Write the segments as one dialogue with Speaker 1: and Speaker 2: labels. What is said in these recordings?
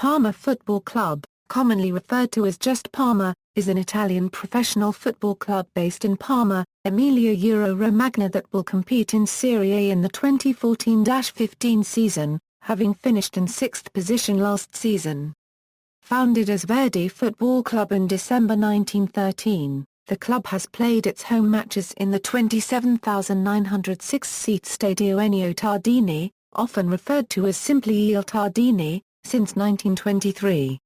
Speaker 1: Parma Football Club, commonly referred to as just Parma, is an Italian professional football club based in Parma, Emilia Romagna that will compete in Serie A in the 2014-15 season, having finished in 6th position last season. Founded as Verdi Football Club in December 1913, the club has played its home matches in the 27,906-seat Stadio Ennio Tardini, often referred to as simply Il Tardini, since 1923.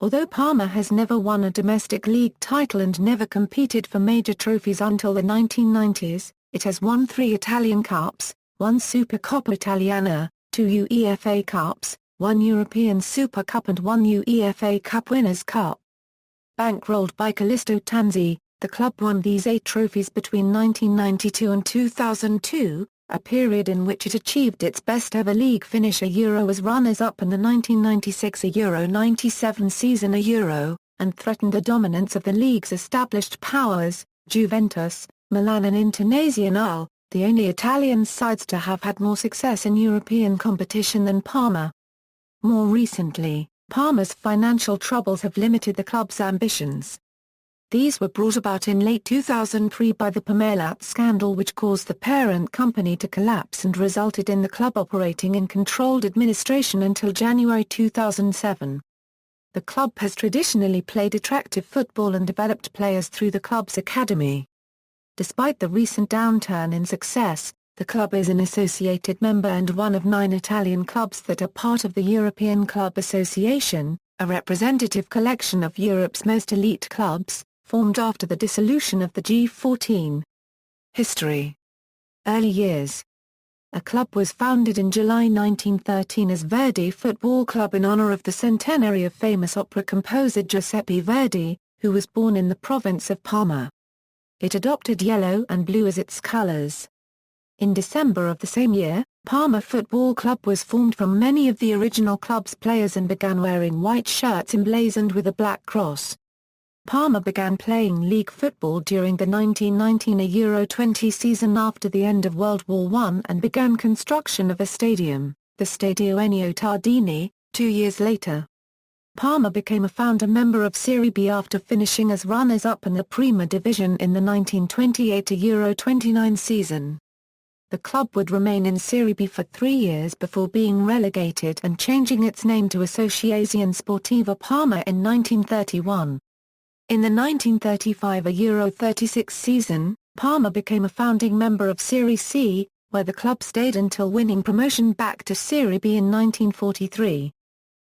Speaker 1: Although Parma has never won a domestic league title and never competed for major trophies until the 1990s, it has won 3 Italian Cups, 1 Supercoppa Italiana, 2 UEFA Cups, 1 European Super Cup and 1 UEFA Cup Winners Cup. Bankrolled by Calisto Tanzi, the club won these 8 trophies between 1992 and 2002, a period in which it achieved its best-ever league finish a Euro as runners-up in the 1996 Euro 97 season and threatened the dominance of the league's established powers, Juventus, Milan and Internazionale, the only Italian sides to have had more success in European competition than Parma. More recently, Parma's financial troubles have limited the club's ambitions. These were brought about in late 2003 by the Parmalat scandal, which caused the parent company to collapse and resulted in the club operating in controlled administration until January 2007. The club has traditionally played attractive football and developed players through the club's academy. Despite the recent downturn in success, the club is an associated member and one of 9 Italian clubs that are part of the European Club Association, a representative collection of Europe's most elite clubs, formed after the dissolution of the G14. History. Early years. A club was founded in July 1913 as Verdi Football Club in honor of the centenary of famous opera composer Giuseppe Verdi, who was born in the province of Parma. It adopted yellow and blue as its colors. In December of the same year, Parma Football Club was formed from many of the original club's players and began wearing white shirts emblazoned with a black cross. Parma began playing league football during the 1919 Euro 20 season after the end of World War I and began construction of a stadium, the Stadio Ennio Tardini, 2 years later. Parma became a founder member of Serie B after finishing as runners-up in the Prima Division in the 1928 Euro 29 season. The club would remain in Serie B for 3 years before being relegated and changing its name to Associazione Sportiva Parma in 1931. In the 1935 Euro 36 season, Parma became a founding member of Serie C, where the club stayed until winning promotion back to Serie B in 1943.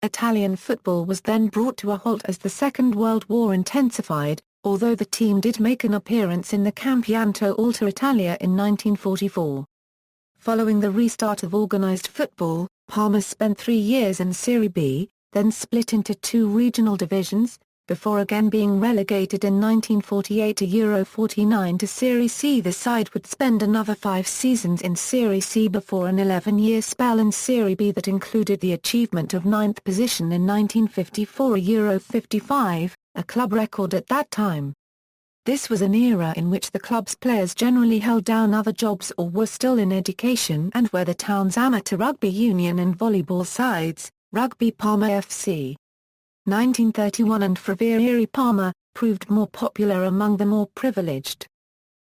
Speaker 1: Italian football was then brought to a halt as the Second World War intensified, although the team did make an appearance in the Campionato Alta Italia in 1944. Following the restart of organized football, Parma spent 3 years in Serie B, then split into 2 regional divisions, before again being relegated in 1948 Euro 49 to Serie C. The side would spend another 5 seasons in Serie C before an 11-year spell in Serie B that included the achievement of 9th position in 1954 Euro 55, a club record at that time. This was an era in which the club's players generally held down other jobs or were still in education and where the town's amateur rugby union and volleyball sides, Rugby Parma F.C. 1931 and Favorieri Parma, proved more popular among the more privileged.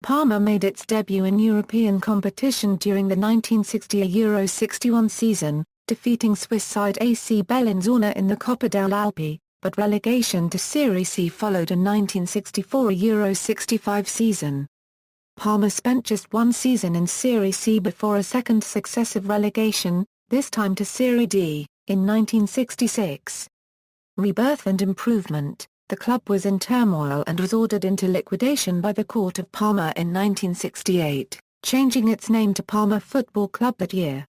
Speaker 1: Parma made its debut in European competition during the 1960 Euro 61 season, defeating Swiss side AC Bellinzona in the Coppa delle Alpi, but relegation to Serie C followed in 1964 Euro 65 season. Parma spent just 1 season in Serie C before a second successive relegation, this time to Serie D, in 1966. Rebirth and improvement. The club was in turmoil and was ordered into liquidation by the Court of Parma in 1968, changing its name to Parma Football Club that year.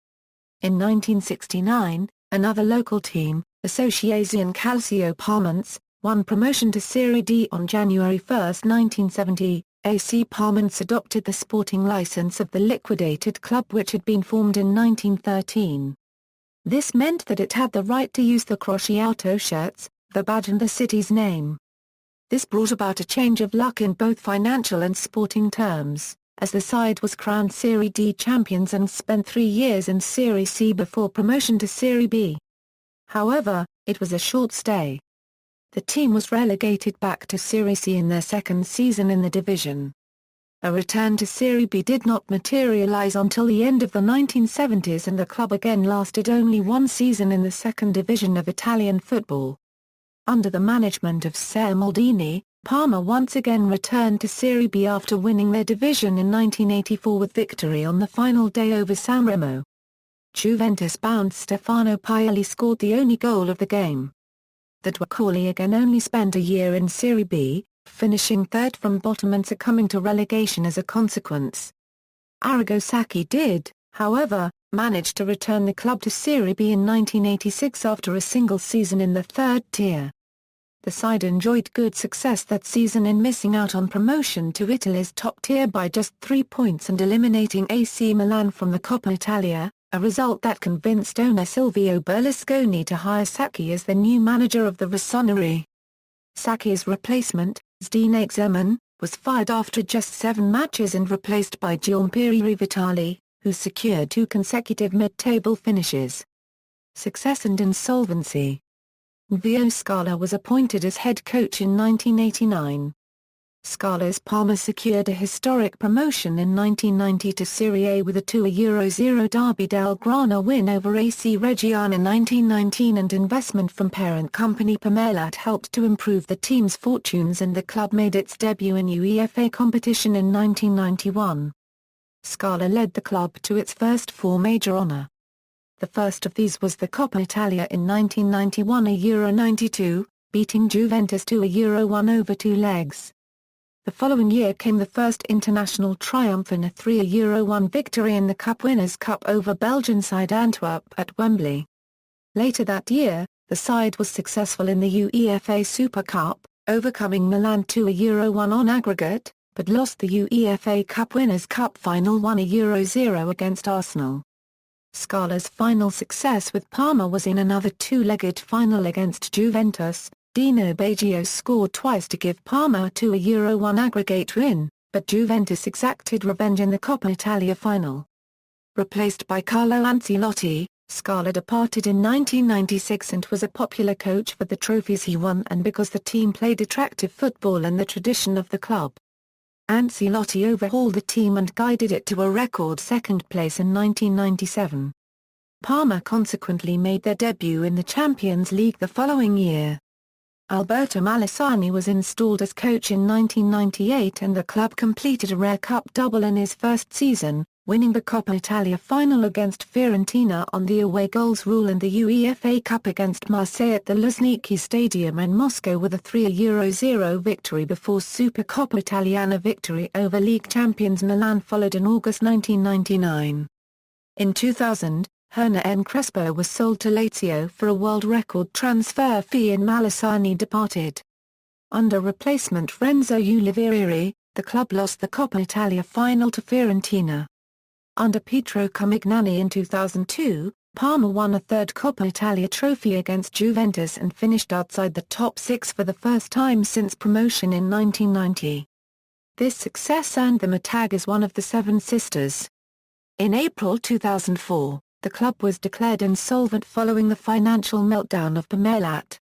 Speaker 1: In 1969, another local team, Associazione Calcio Parmense, won promotion to Serie D on January 1, 1970. AC Parmense adopted the sporting license of the liquidated club which had been formed in 1913. This meant that it had the right to use the Crociato shirts, the badge and the city's name. This brought about a change of luck in both financial and sporting terms, as the side was crowned Serie D champions and spent 3 years in Serie C before promotion to Serie B. However, it was a short stay. The team was relegated back to Serie C in their second season in the division. A return to Serie B did not materialize until the end of the 1970s, and the club again lasted only one season in the second division of Italian football. Under the management of Ser Maldini, Parma once again returned to Serie B after winning their division in 1984 with victory on the final day over Sanremo. Juventus-bound Stefano Pioli scored the only goal of the game. The Dwacoli again only spent a year in Serie B, finishing third from bottom and succumbing to relegation as a consequence. Arrigo Sacchi did, however, manage to return the club to Serie B in 1986 after a single season in the third tier. The side enjoyed good success that season in missing out on promotion to Italy's top tier by just 3 points and eliminating AC Milan from the Coppa Italia, a result that convinced owner Silvio Berlusconi to hire Sacchi as the new manager of the Rossoneri. Sacchi's replacement, Zdenek Zeman, was fired after just 7 matches and replaced by Gianpiero Vitali, who secured 2 consecutive mid-table finishes. Success and insolvency. Vio Scala was appointed as head coach in 1989. Scala's Parma secured a historic promotion in 1990 to Serie A with a 2-0 Derby del Grana win over AC Reggiana in 1919, and investment from parent company Parmalat helped to improve the team's fortunes, and the club made its debut in UEFA competition in 1991. Scala led the club to its first 4 major honour. The first of these was the Coppa Italia in 1991, a Euro 92, beating Juventus 2-1 over 2 legs. The following year came the first international triumph in a 3-1 victory in the Cup Winners' Cup over Belgian side Antwerp at Wembley. Later that year, the side was successful in the UEFA Super Cup, overcoming Milan 2-1 on aggregate, but lost the UEFA Cup Winners' Cup final 1-0 against Arsenal. Scala's final success with Parma was in another 2-legged final against Juventus. Dino Baggio scored twice to give Parma a 2-1 aggregate win, but Juventus exacted revenge in the Coppa Italia final. Replaced by Carlo Ancelotti, Scala departed in 1996 and was a popular coach for the trophies he won and because the team played attractive football and the tradition of the club. Ancelotti overhauled the team and guided it to a record second place in 1997. Parma consequently made their debut in the Champions League the following year. Alberto Malesani was installed as coach in 1998 and the club completed a rare cup double in his first season, winning the Coppa Italia final against Fiorentina on the away goals rule and the UEFA Cup against Marseille at the Luzhniki Stadium in Moscow with a 3-0 victory before Supercoppa Italiana victory over league champions Milan followed in August 1999. In 2000, Hernan N. Crespo was sold to Lazio for a world record transfer fee and Malesani departed. Under replacement Renzo Ulivieri, the club lost the Coppa Italia final to Fiorentina. Under Pietro Comignani in 2002, Parma won a third Coppa Italia trophy against Juventus and finished outside the top 6 for the first time since promotion in 1990. This success earned them a tag as one of the Seven Sisters. In April 2004, the club was declared insolvent following the financial meltdown of Parmalat.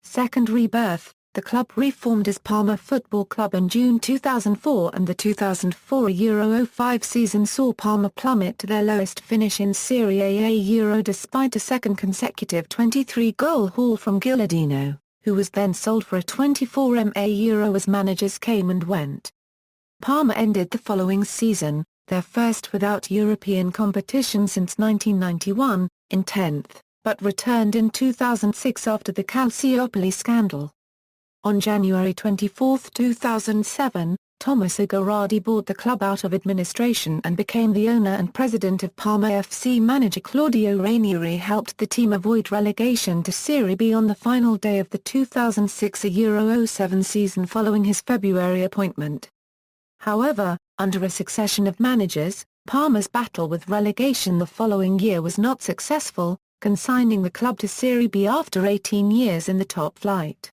Speaker 1: Second rebirth, the club reformed as Parma Football Club in June 2004, and the 2004-05 season saw Parma plummet to their lowest finish in Serie A despite a second consecutive 23-goal haul from Gilardino, who was then sold for a 24 million as managers came and went. Parma ended the following season, their first without European competition since 1991, in 10th, but returned in 2006 after the Calciopoli scandal. On January 24, 2007, Tommaso Garardi bought the club out of administration and became the owner and president of Parma F.C. Manager Claudio Ranieri helped the team avoid relegation to Serie B on the final day of the 2006-07 season following his February appointment. However, under a succession of managers, Parma's battle with relegation the following year was not successful, consigning the club to Serie B after 18 years in the top flight.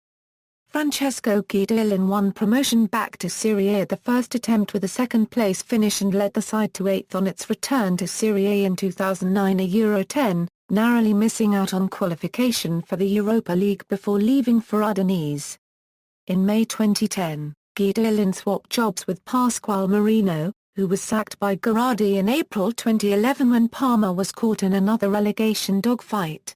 Speaker 1: Francesco Guidolin won promotion back to Serie A at the first attempt with a second-place finish and led the side to 8th on its return to Serie A in 2009 a Euro 10, narrowly missing out on qualification for the Europa League before leaving for Udinese. In May 2010, Guidolin swapped jobs with Pasquale Marino, who was sacked by Gherardi in April 2011 when Parma was caught in another relegation dogfight.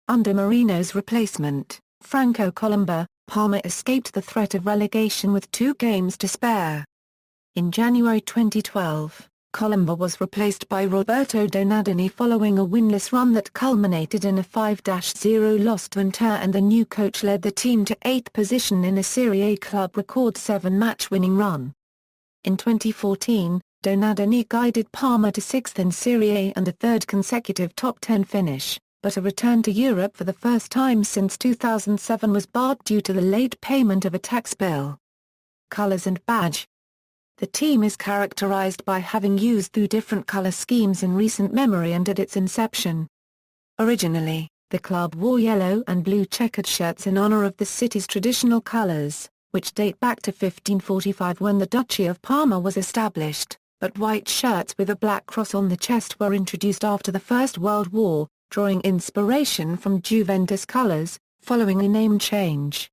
Speaker 1: Under Marino's replacement, Franco Colomba, Parma escaped the threat of relegation with 2 games to spare. In January 2012, Colomba was replaced by Roberto Donadoni following a winless run that culminated in a 5-0 loss to Inter, and the new coach led the team to 8th position in a Serie A club record 7-match winning run. In 2014, Donadoni guided Parma to 6th in Serie A and a 3rd consecutive top 10 finish, but a return to Europe for the first time since 2007 was barred due to the late payment of a tax bill. Colors and badge. The team is characterized by having used 2 different color schemes in recent memory and at its inception. Originally, the club wore yellow and blue checkered shirts in honor of the city's traditional colors, which date back to 1545 when the Duchy of Parma was established, but white shirts with a black cross on the chest were introduced after the First World War, drawing inspiration from Juventus colors, following a name change.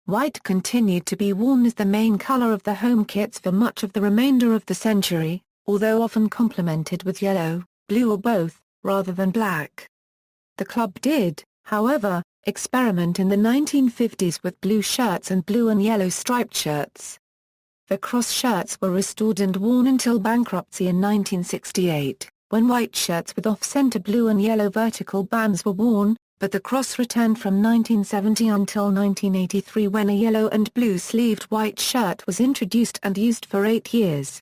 Speaker 1: White continued to be worn as the main color of the home kits for much of the remainder of the century, although often complemented with yellow, blue or both, rather than black. The club did, however, experiment in the 1950s with blue shirts and blue and yellow striped shirts. The cross shirts were restored and worn until bankruptcy in 1968, when white shirts with off-center blue and yellow vertical bands were worn, but the cross returned from 1970 until 1983 when a yellow and blue-sleeved white shirt was introduced and used for 8 years.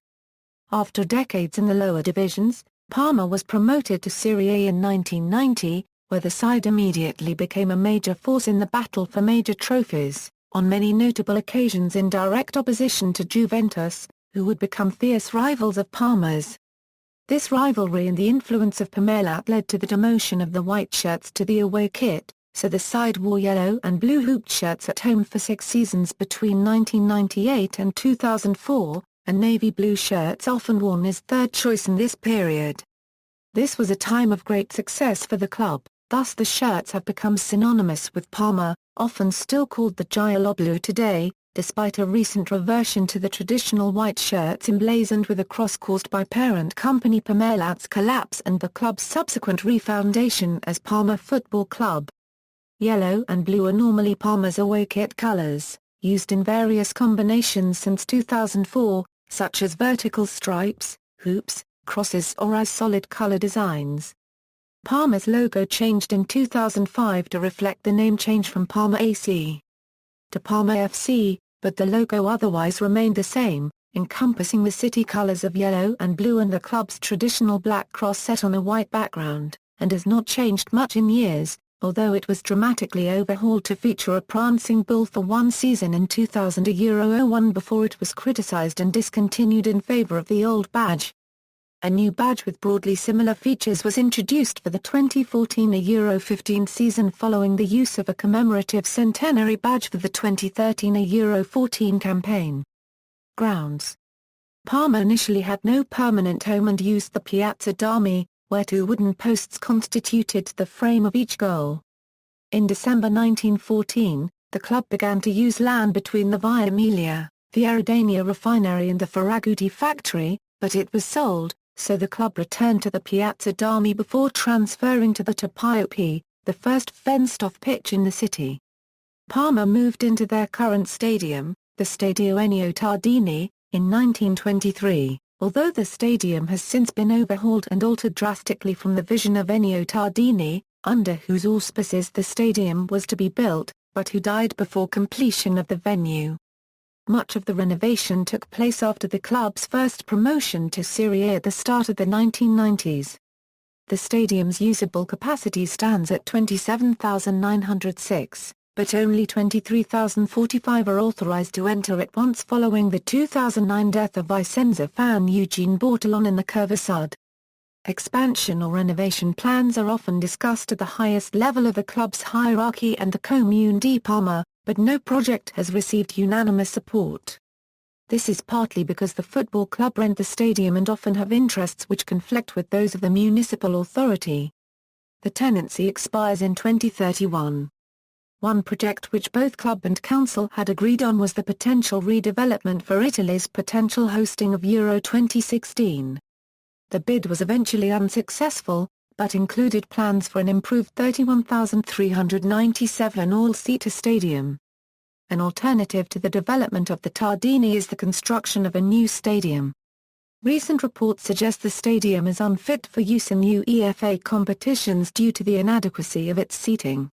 Speaker 1: After decades in the lower divisions, Parma was promoted to Serie A in 1990, where the side immediately became a major force in the battle for major trophies, on many notable occasions in direct opposition to Juventus, who would become fierce rivals of Parma's. This rivalry and the influence of Parmalat led to the demotion of the white shirts to the away kit, so the side wore yellow and blue hooped shirts at home for 6 seasons between 1998 and 2004, and navy blue shirts often worn as third choice in this period. This was a time of great success for the club, thus the shirts have become synonymous with Parma, often still called the Gialloblu today, despite a recent reversion to the traditional white shirts emblazoned with a cross caused by parent company Parmalat's collapse and the club's subsequent refoundation as Parma Football Club. Yellow and blue are normally Parma's away kit colors, used in various combinations since 2004, such as vertical stripes, hoops, crosses or as solid color designs. Parma's logo changed in 2005 to reflect the name change from Parma AC to Parma F.C., but the logo otherwise remained the same, encompassing the city colors of yellow and blue and the club's traditional black cross set on a white background, and has not changed much in years, although it was dramatically overhauled to feature a prancing bull for 1 season in 2000-01 before it was criticized and discontinued in favor of the old badge. A new badge with broadly similar features was introduced for the 2014-15 season following the use of a commemorative centenary badge for the 2013-14 campaign. Grounds. Parma initially had no permanent home and used the Piazza d'Armi, where 2 wooden posts constituted the frame of each goal. In December 1914, the club began to use land between the Via Emilia, the Eridania refinery and the Ferragutti factory, but it was sold, so the club returned to the Piazza d'Armi before transferring to the Tapiopi, the first fenced-off pitch in the city. Parma moved into their current stadium, the Stadio Ennio Tardini, in 1923, although the stadium has since been overhauled and altered drastically from the vision of Ennio Tardini, under whose auspices the stadium was to be built, but who died before completion of the venue. Much of the renovation took place after the club's first promotion to Serie A at the start of the 1990s. The stadium's usable capacity stands at 27,906, but only 23,045 are authorized to enter at once following the 2009 death of Vicenza fan Eugene Bortolon in the Curva Expansion or renovation plans are often discussed at the highest level of the club's hierarchy and the Comune di Parma, but no project has received unanimous support. This is partly because the football club rent the stadium and often have interests which conflict with those of the municipal authority. The tenancy expires in 2031. One project which both club and council had agreed on was the potential redevelopment for Italy's potential hosting of Euro 2016. The bid was eventually unsuccessful, but included plans for an improved 31,397 all-seater stadium. An alternative to the development of the Tardini is the construction of a new stadium. Recent reports suggest the stadium is unfit for use in UEFA competitions due to the inadequacy of its seating.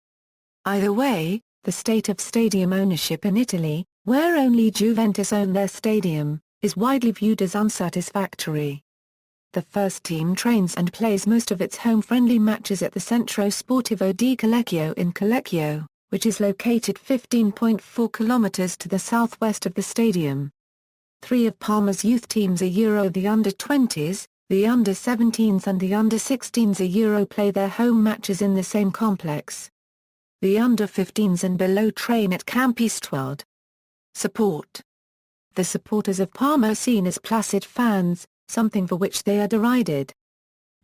Speaker 1: Either way, the state of stadium ownership in Italy, where only Juventus own their stadium, is widely viewed as unsatisfactory. The first team trains and plays most of its home-friendly matches at the Centro Sportivo di Collecchio in Collecchio, which is located 15.4 kilometers to the southwest of the stadium. Three of Parma's youth teams the under-20s, the under-17s and the under-16s play their home matches in the same complex. The under-15s and below train at Campi Stuard. Support. The supporters of Parma are seen as placid fans, something for which they are derided.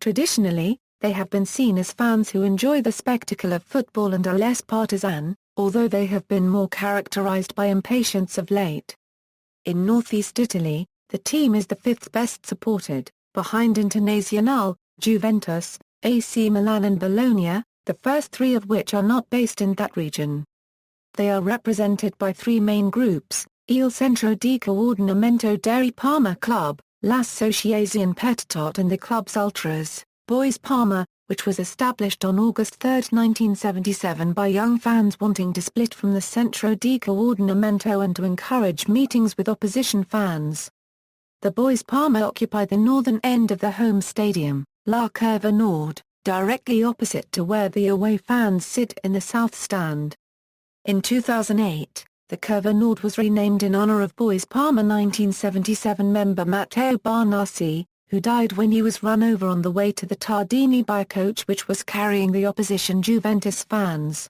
Speaker 1: Traditionally, they have been seen as fans who enjoy the spectacle of football and are less partisan, although they have been more characterized by impatience of late. In northeast Italy, the team is the fifth best supported, behind Internazionale, Juventus, AC Milan and Bologna, the first three of which are not based in that region. They are represented by three main groups: Il Centro di Coordinamento dei Parma Club, l'Associazione Pettot and the club's ultras, Boys Parma, which was established on August 3, 1977 by young fans wanting to split from the Centro di Coordinamento and to encourage meetings with opposition fans. The Boys Parma occupy the northern end of the home stadium, La Curva Nord, directly opposite to where the away fans sit in the south stand. In 2008, the Curva Nord was renamed in honor of Boys Parma 1977 member Matteo Barnassi, who died when he was run over on the way to the Tardini by a coach which was carrying the opposition Juventus fans.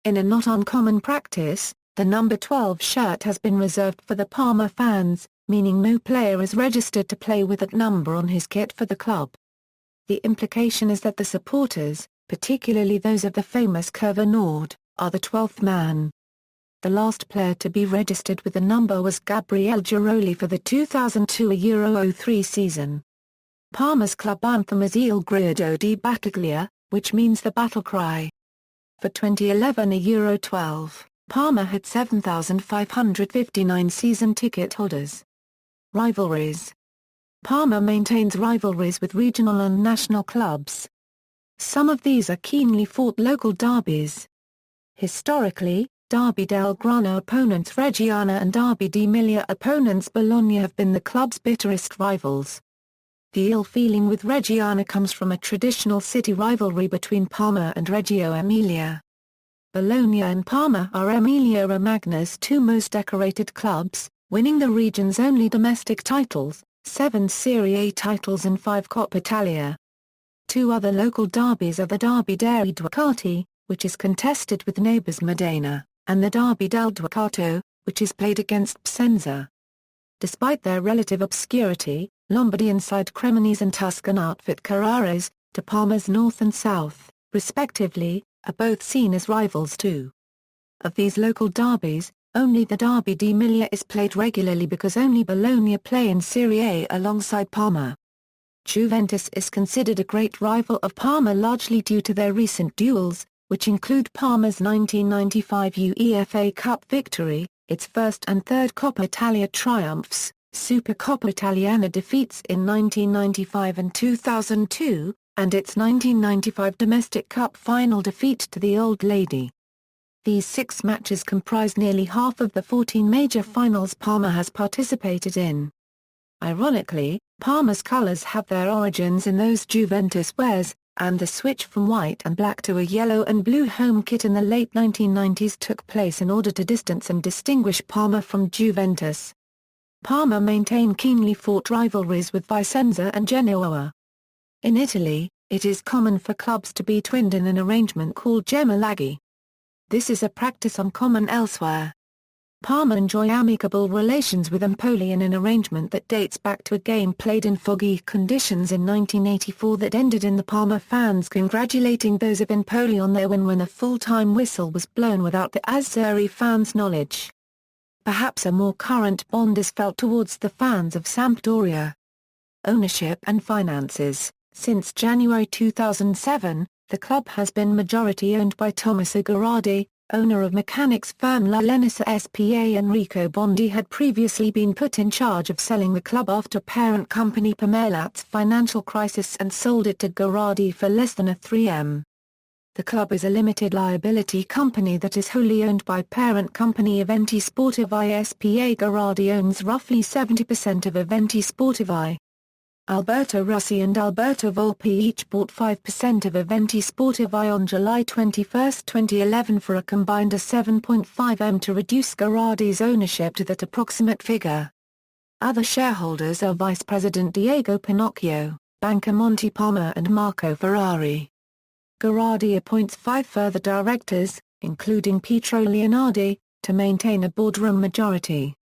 Speaker 1: In a not uncommon practice, the number 12 shirt has been reserved for the Parma fans, meaning no player is registered to play with that number on his kit for the club. The implication is that the supporters, particularly those of the famous Curva Nord, are the 12th man. The last player to be registered with the number was Gabriele Giroli for the 2002-03 season. Parma's club anthem is Il Grido di Battaglia, which means the battle cry. For 2011-12, Parma had 7,559 season ticket holders. Rivalries. Parma maintains rivalries with regional and national clubs. Some of these are keenly fought local derbies. Historically, Derby del Grano opponents Reggiana and Derby d'Emilia opponents Bologna have been the club's bitterest rivals. The ill feeling with Reggiana comes from a traditional city rivalry between Parma and Reggio Emilia. Bologna and Parma are Emilia-Romagna's two most decorated clubs, winning the region's only domestic titles, 7 Serie A titles and 5 Coppa Italia. Two other local derbies are the Derby dei Ducati, which is contested with neighbors Modena, and the Derby del Ducato, which is played against Piacenza. Despite their relative obscurity, Lombardian side Cremonese and Tuscan outfit Carraras, to Parma's north and south, respectively, are both seen as rivals too. Of these local derbies, only the Derby d'Emilia is played regularly because only Bologna play in Serie A alongside Parma. Juventus is considered a great rival of Parma largely due to their recent duels, which include Parma's 1995 UEFA Cup victory, its first and third Coppa Italia triumphs, Supercoppa Italiana defeats in 1995 and 2002, and its 1995 domestic cup final defeat to the Old Lady. These 6 matches comprise nearly half of the 14 major finals Parma has participated in. Ironically, Parma's colours have their origins in those Juventus wears, and the switch from white and black to a yellow and blue home kit in the late 1990s took place in order to distance and distinguish Parma from Juventus. Parma maintain keenly fought rivalries with Vicenza and Genoa. In Italy, it is common for clubs to be twinned in an arrangement called gemellaggi. This is a practice uncommon elsewhere. Parma enjoy amicable relations with Empoli in an arrangement that dates back to a game played in foggy conditions in 1984 that ended in the Parma fans congratulating those of Empoli on their win when a full-time whistle was blown without the Azzurri fans' knowledge. Perhaps a more current bond is felt towards the fans of Sampdoria. Ownership and finances. Since January 2007, the club has been majority owned by Tommaso Gherardi, owner of mechanics firm La Lenisa S.p.A. Enrico Bondi had previously been put in charge of selling the club after parent company Parmalat's financial crisis and sold it to Gherardi for less than a 3M. The club is a limited liability company that is wholly owned by parent company Eventi Sportivi S.p.A. Gherardi owns roughly 70% of Eventi Sportivi. Alberto Rossi and Alberto Volpi each bought 5% of Eventi Sportivi on July 21, 2011 for a combined $7.5 to reduce Gherardi's ownership to that approximate figure. Other shareholders are Vice President Diego Pinocchio, banker Monte Palma and Marco Ferrari. Gherardi appoints 5 further directors, including Pietro Leonardi, to maintain a boardroom majority.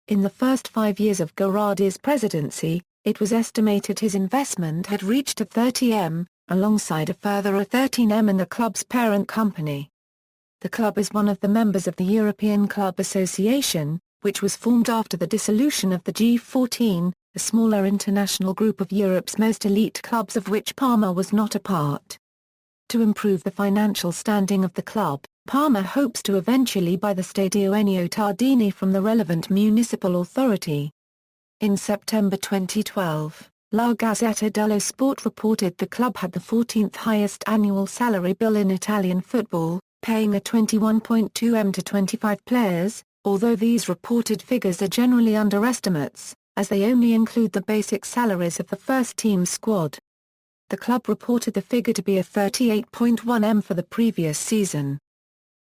Speaker 1: In the first 5 years of Gherardi's presidency, it was estimated his investment had reached a 30M, alongside a further a 13M in the club's parent company. The club is one of the members of the European Club Association, which was formed after the dissolution of the G14, a smaller international group of Europe's most elite clubs of which Parma was not a part. To improve the financial standing of the club, Parma hopes to eventually buy the Stadio Ennio Tardini from the relevant municipal authority. In September 2012, La Gazzetta dello Sport reported the club had the 14th highest annual salary bill in Italian football, paying a 21.2M to 25 players, although these reported figures are generally underestimates, as they only include the basic salaries of the first-team squad. The club reported the figure to be a 38.1M for the previous season.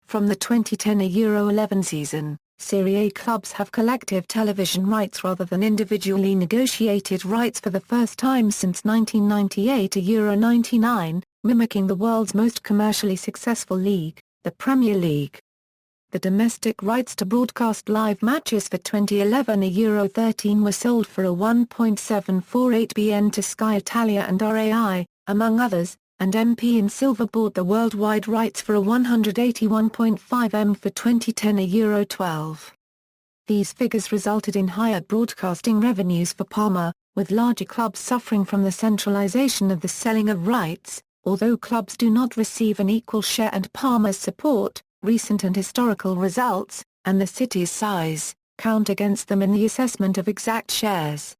Speaker 1: From the 2010 Euro 11 season, Serie A clubs have collective television rights rather than individually negotiated rights for the first time since 1998 Euro 99, mimicking the world's most commercially successful league, the Premier League. The domestic rights to broadcast live matches for 2011 Euro 13 were sold for a 1.748 BN to Sky Italia and RAI, among others, and MP in Silver bought the worldwide rights for a 181.5M for 2010 Euro 12. These figures resulted in higher broadcasting revenues for Parma, with larger clubs suffering from the centralization of the selling of rights, although clubs do not receive an equal share and Parma's support, recent and historical results, and the city's size, count against them in the assessment of exact shares.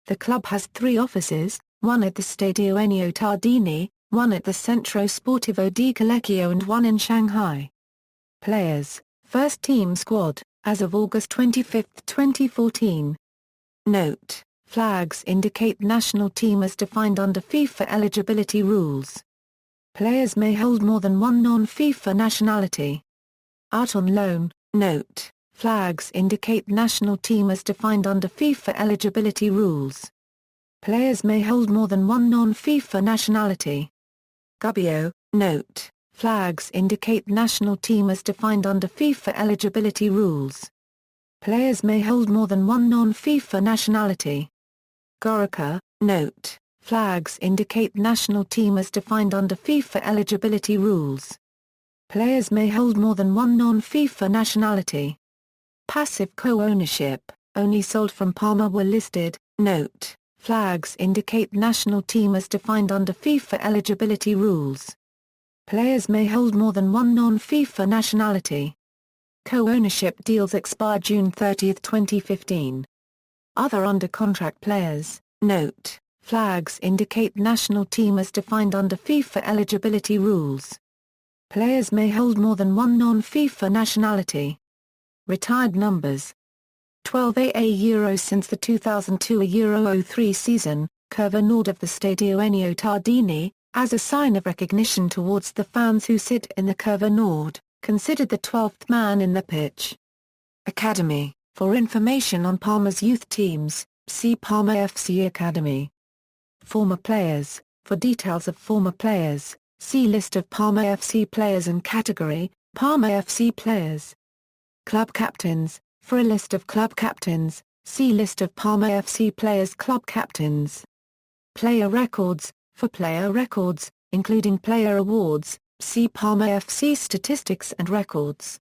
Speaker 1: The club has 3 offices, one at the Stadio Ennio Tardini, one at the Centro Sportivo di Collecchio and one in Shanghai. Players, First Team Squad, as of August 25, 2014. Note: flags indicate national team as defined under FIFA eligibility rules. Players may hold more than one non-FIFA nationality. Out on loan, note: flags indicate national team as defined under FIFA eligibility rules. Players may hold more than one non-FIFA nationality. Gubbio, note: flags indicate national team as defined under FIFA eligibility rules. Players may hold more than one non-FIFA nationality. Gorica, note: flags indicate national team as defined under FIFA eligibility rules. Players may hold more than one non-FIFA nationality. Passive co-ownership, only sold from Parma were listed, note: flags indicate national team as defined under FIFA eligibility rules. Players may hold more than one non-FIFA nationality. Co-ownership deals expire June 30, 2015. Other under-contract players, note: flags indicate national team as defined under FIFA eligibility rules. Players may hold more than one non-FIFA nationality. Retired numbers. 12 AA Euros since the 2002 Euro 03 season, Curva Nord of the Stadio Ennio Tardini, as a sign of recognition towards the fans who sit in the Curva Nord, considered the 12th man in the pitch. Academy, for information on Parma's youth teams, see Parma F.C. Academy. Former players, for details of former players, see List of Parma F.C. players and category, Parma F.C. players. Club captains. For a list of club captains, see List of Parma FC players' club captains. Player records. For player records, including player awards, see Parma FC statistics and records.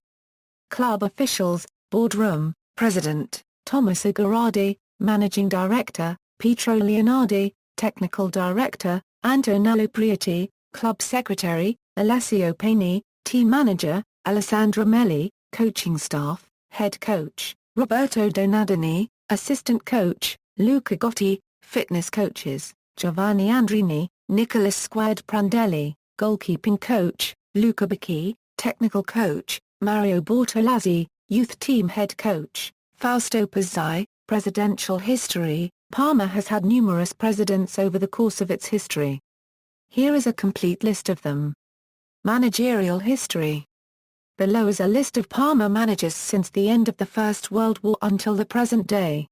Speaker 1: Club officials. Boardroom, President, Tommaso Gherardi, Managing Director, Pietro Leonardi, Technical Director, Antonello Prietti, Club Secretary, Alessio Paini, Team Manager, Alessandro Melli, Coaching Staff, Head Coach, Roberto Donadoni, Assistant Coach, Luca Gotti, Fitness Coaches, Giovanni Andrini, Nicolas Squared Prandelli, Goalkeeping Coach, Luca Bacchi, Technical Coach, Mario Bortolazzi, Youth Team Head Coach, Fausto Pizzai. Presidential history. Parma has had numerous presidents over the course of its history. Here is a complete list of them. Managerial history. Below is a list of Parma managers since the end of the First World War until the present day.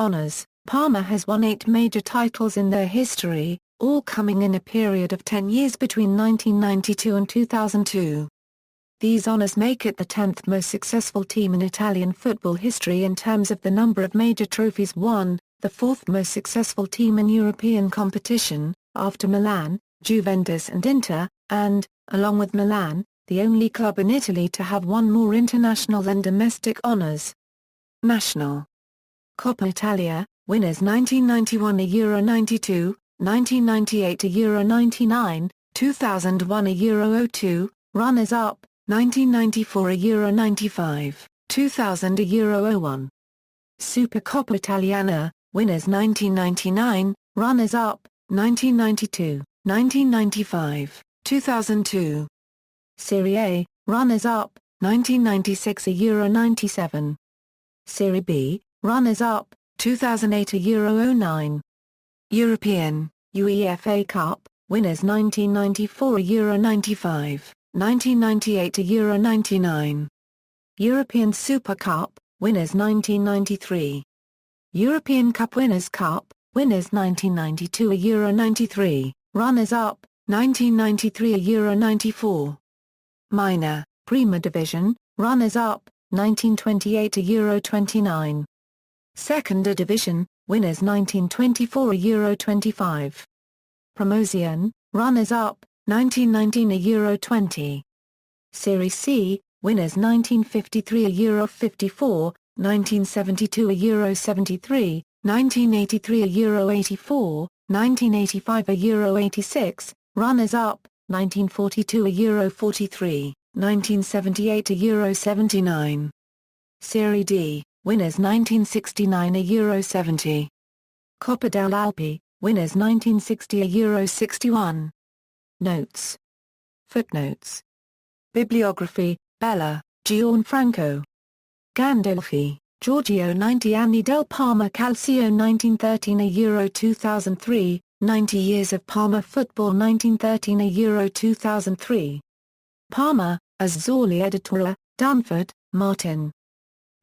Speaker 1: Honours. Parma has won 8 major titles in their history, all coming in a period of 10 years between 1992 and 2002. These honours make it the 10th most successful team in Italian football history in terms of the number of major trophies won, the 4th most successful team in European competition, after Milan, Juventus and Inter, and, along with Milan, the only club in Italy to have won more international than domestic honours. National Coppa Italia, winners 1991 a Euro 92, 1998 a Euro 99, 2001 a Euro 02, runners-up, 1994 a Euro 95, 2000 a Euro 01. Supercoppa Italiana, winners 1999, runners-up, 1992, 1995, 2002. Serie A, runners-up, 1996 a Euro 97. Serie B, runners-up, 2008 a Euro 09. European, UEFA Cup, winners 1994 a Euro 95. 1998 a Euro 99. European Super Cup, winners 1993. European Cup Winners' Cup, winners 1992 a Euro 93, runners-up, 1993 a Euro 94. Minor, Prima Division, runners-up, 1928 a Euro 29. Second Division, winners 1924 a Euro 25. Promotion, runners-up, 1919 a Euro 20. Serie C, winners 1953 a Euro 54, 1972 a Euro 73, 1983 a Euro 84, 1985 a Euro 86, runners-up, 1942 a Euro 43, 1978 a Euro 79. Serie D, winners 1969 a Euro 70. Coppa delle Alpi, winners 1960 a Euro 61. Notes. Footnotes. Bibliography, Bella, Gianfranco. Gandolfi, Giorgio 90 anni del Parma Calcio 1913 a Euro 2003, 90 years of Parma football 1913 a Euro 2003. Parma, Azzurri Editora, Dunford, Martin.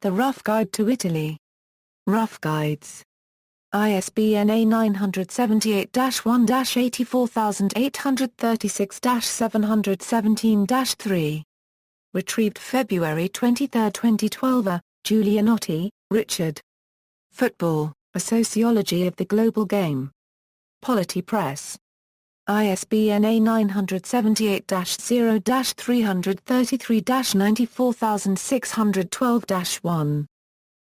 Speaker 1: The Rough Guide to Italy. Rough Guides. ISBN A978-1-84836-717-3. Retrieved February 23, 2012. Giulianotti, Richard. Football, A Sociology of the Global Game. Polity Press. ISBN A978-0-333-94612-1.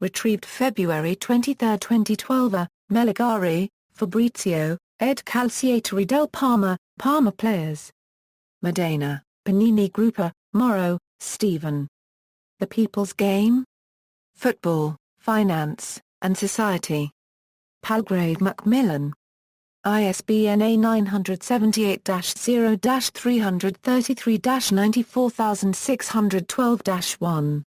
Speaker 1: Retrieved February 23, 2012. Meligari, Fabrizio, ed Calciatori del Parma, Parma Players. Modena, Panini Gruppo, Morrow, Stephen. The People's Game? Football, Finance, and Society. Palgrave Macmillan. ISBN A978-0-333-94612-1.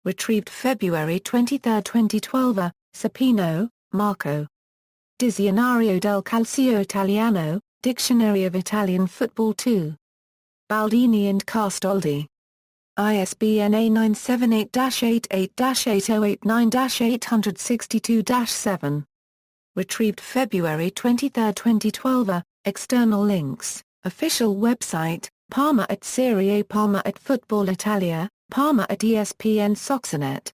Speaker 1: Retrieved February 23, 2012. Sapino, Marco. Dizionario del Calcio Italiano, Dictionary of Italian Football 2. Baldini and Castoldi. ISBN A978-88-8089-862-7. Retrieved February 23, 2012. External links, official website, Parma at Serie A, Parma at Football Italia, Parma at ESPN Soxernet.